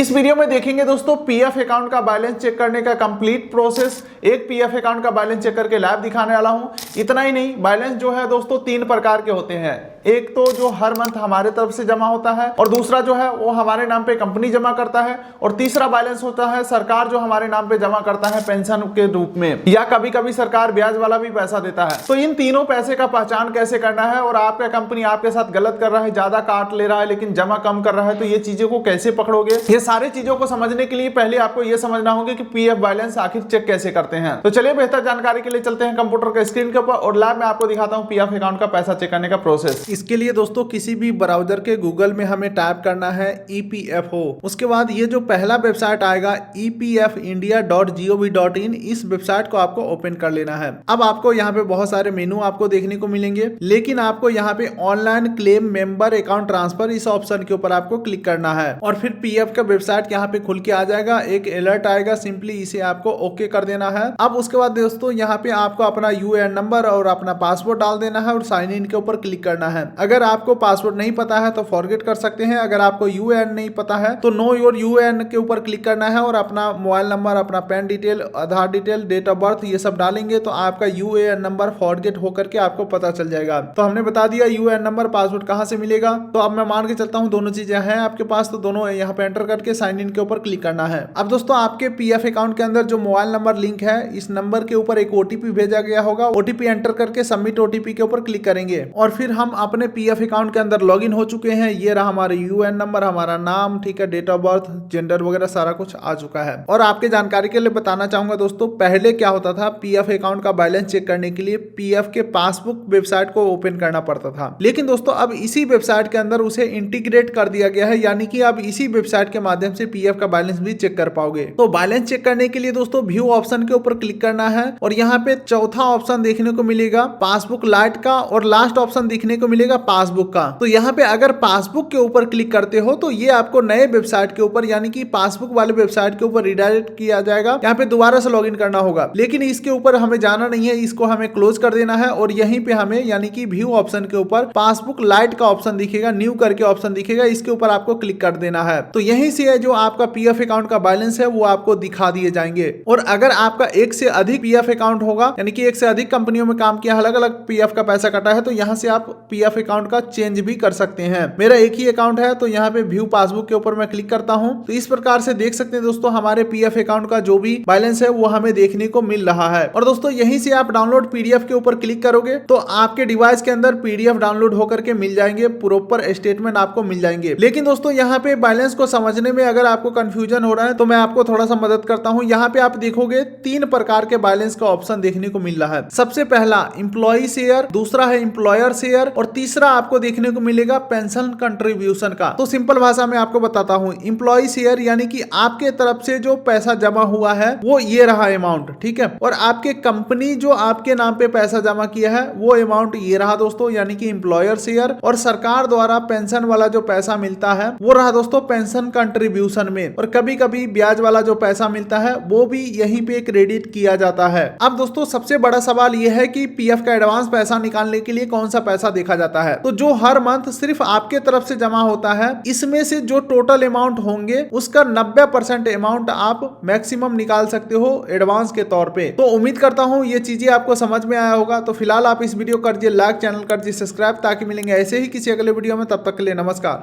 इस वीडियो में देखेंगे दोस्तों पीएफ अकाउंट का बैलेंस चेक करने का कंप्लीट प्रोसेस। एक पीएफ अकाउंट का बैलेंस चेक करके लाइव दिखाने वाला हूं। इतना ही नहीं, बैलेंस जो है दोस्तों 3 प्रकार के होते हैं। एक तो जो हर मंथ हमारे तरफ से जमा होता है, और दूसरा जो है वो हमारे नाम पे कंपनी जमा करता है, और तीसरा बैलेंस होता है सरकार जो हमारे नाम पे जमा करता है पेंशन के रूप में, या कभी कभी सरकार ब्याज वाला भी पैसा देता है। तो इन तीनों पैसे का पहचान कैसे करना है, और आपका कंपनी आपके साथ गलत कर रहा है, ज्यादा काट ले रहा है लेकिन जमा कम कर रहा है, तो ये चीजों को कैसे पकड़ोगे, ये सारी चीजों को समझने के लिए पहले आपको ये समझना होगा कि पीएफ बैलेंस आखिर चेक कैसे करते हैं। तो चलिए बेहतर जानकारी के लिए चलते हैं कंप्यूटर के स्क्रीन के ऊपर, और लाइव में आपको दिखाता हूं पीएफ अकाउंट का पैसा चेक करने का प्रोसेस। इसके लिए दोस्तों किसी भी ब्राउजर के गूगल में हमें टाइप करना है EPFO। उसके बाद ये जो पहला वेबसाइट आएगा EPFindia.gov.in, इस वेबसाइट को आपको ओपन कर लेना है। अब आपको यहाँ पे बहुत सारे मेनू आपको देखने को मिलेंगे, लेकिन आपको यहाँ पे online claim member account transfer इस ऑप्शन के ऊपर आपको क्लिक करना है, और फिर पीएफ का वेबसाइट यहाँ पे खुल के आ जाएगा। एक अलर्ट आएगा, सिंपली इसे आपको ओके कर देना है। अब उसके बाद दोस्तों यहाँ पे आपको अपना यूएएन नंबर और अपना पासवर्ड डाल देना है, और साइन इन के ऊपर क्लिक करना है। अगर आपको पासवर्ड नहीं पता है तो फॉरगेट कर सकते हैं। अगर आपको यूएएन नहीं पता है तो नो योर यूएएन के ऊपर क्लिक करना है, और अपना मोबाइल नंबर, अपना PAN detail, Aadhaar detail, date of birth, ये सब डालेंगे तो आपका यूएएन नंबर फॉरगेट होकर के आपको पता चल जाएगा। तो हमने बता दिया यूएएन नंबर, पासवर्ड कहां से मिलेगा। तो अब मैं मान के चलता हूं दोनों चीजें हैं आपके पास, तो दोनों यहाँ पे एंटर करके साइन इन के ऊपर क्लिक करना है। अब दोस्तों आपके पीएफ अकाउंट के अंदर जो मोबाइल नंबर लिंक है, इस नंबर के ऊपर एक ओटीपी भेजा गया होगा। ओटीपी एंटर करके सबमिट ओटीपी के ऊपर क्लिक करेंगे, और फिर हम अपने पीएफ अकाउंट के अंदर लॉगिन हो चुके हैं। ये रहा हमारा यूएएन नंबर, हमारा नाम, ठीक है, डेट ऑफ बर्थ, जेंडर वगैरह सारा कुछ आ चुका है। और आपके जानकारी के लिए बताना चाहूंगा दोस्तों, पहले क्या होता था, पीएफ अकाउंट का बैलेंस चेक करने के लिए पीएफ के पासबुक वेबसाइट को ओपन करना पड़ता था, लेकिन दोस्तों अब इसी वेबसाइट के अंदर उसे इंटीग्रेट कर दिया गया है, यानी कि अब इसी वेबसाइट के माध्यम से पीएफ का बैलेंस भी चेक कर पाओगे। तो बैलेंस चेक करने के लिए दोस्तों व्यू ऑप्शन के ऊपर क्लिक करना है, और यहाँ पे चौथा ऑप्शन देखने को मिलेगा पासबुक लाइट का, और लास्ट ऑप्शन देखने को मिलेगा पासबुक का। तो यहाँ पे अगर पासबुक के ऊपर क्लिक करते हो तो ये आपको नए वेबसाइट के ऊपर, यानी कि पासबुक वाले वेबसाइट के ऊपर रिडायरेक्ट किया जाएगा। यहाँ पे दोबारा से लॉगिन करना होगा, लेकिन इसके ऊपर हमें जाना नहीं है, इसको हमें क्लोज कर देना है। और यहीं पे हमें, यानी कि व्यू ऑप्शन के ऊपर पासबुक लाइट का ऑप्शन दिखेगा, न्यू करके ऑप्शन दिखेगा, इसके ऊपर आपको क्लिक कर देना है। तो यहीं से जो आपका पीएफ अकाउंट का बैलेंस है वो आपको दिखा दिए जाएंगे। और अगर आपका एक से अधिक पीएफ अकाउंट होगा, यानी कि एक से अधिक कंपनियों में काम किया, अलग अलग पीएफ का पैसा कटा है, तो यहाँ से आप पीएफ अकाउंट का चेंज भी कर सकते हैं। मेरा एक ही अकाउंट है, तो यहाँ पे व्यू पासबुक के ऊपर मैं क्लिक करता हूँ, तो इस प्रकार से देख सकते हैं दोस्तों हमारे पीएफ अकाउंट का जो भी बैलेंस है वो हमें देखने को मिल रहा है। और दोस्तों यहीं से आप डाउनलोड पीडीएफ के ऊपर क्लिक करोगे तो आपके डिवाइस के अंदर पीडीएफ डाउनलोड होकर के मिल जाएंगे, प्रॉपर स्टेटमेंट आपको मिल जाएंगे। लेकिन दोस्तों यहाँ पे बैलेंस को समझने में अगर आपको कंफ्यूजन हो रहा है तो मैं आपको थोड़ा सा मदद करता हूँ। यहाँ पे आप देखोगे 3 प्रकार के बैलेंस का ऑप्शन देखने को मिल रहा है। सबसे पहला एम्प्लॉय शेयर, दूसरा है एम्प्लॉयर शेयर, और तीसरा आपको देखने को मिलेगा पेंशन कंट्रीब्यूशन का। तो सिंपल भाषा में आपको बताता हूँ, एम्प्लॉय शेयर यानी कि आपके तरफ से जो पैसा जमा हुआ है वो ये रहा अमाउंट, ठीक है, और आपके कंपनी जो आपके नाम पे पैसा जमा किया है वो अमाउंट ये रहा दोस्तों, यानी कि एम्प्लॉयर शेयर। और सरकार द्वारा पेंशन वाला जो पैसा मिलता है वो रहा दोस्तों पेंशन कंट्रीब्यूशन में, और कभी कभी ब्याज वाला जो पैसा मिलता है वो भी यहीं पे क्रेडिट किया जाता है। अब दोस्तों सबसे बड़ा सवाल ये है कि पीएफ का एडवांस पैसा निकालने के लिए कौन सा पैसा देखा जाता है। तो जो हर मंथ सिर्फ आपके तरफ से जमा होता है, इसमें से जो टोटल अमाउंट होंगे उसका 90% अमाउंट आप मैक्सिमम निकाल सकते हो एडवांस के तौर पे। तो उम्मीद करता हूं ये चीजें आपको समझ में आया होगा। तो फिलहाल आप इस वीडियो कर दिए लाइक, चैनल कर दिए सब्सक्राइब, ताकि मिलेंगे ऐसे ही किसी अगले वीडियो में। तब तक के लिए नमस्कार।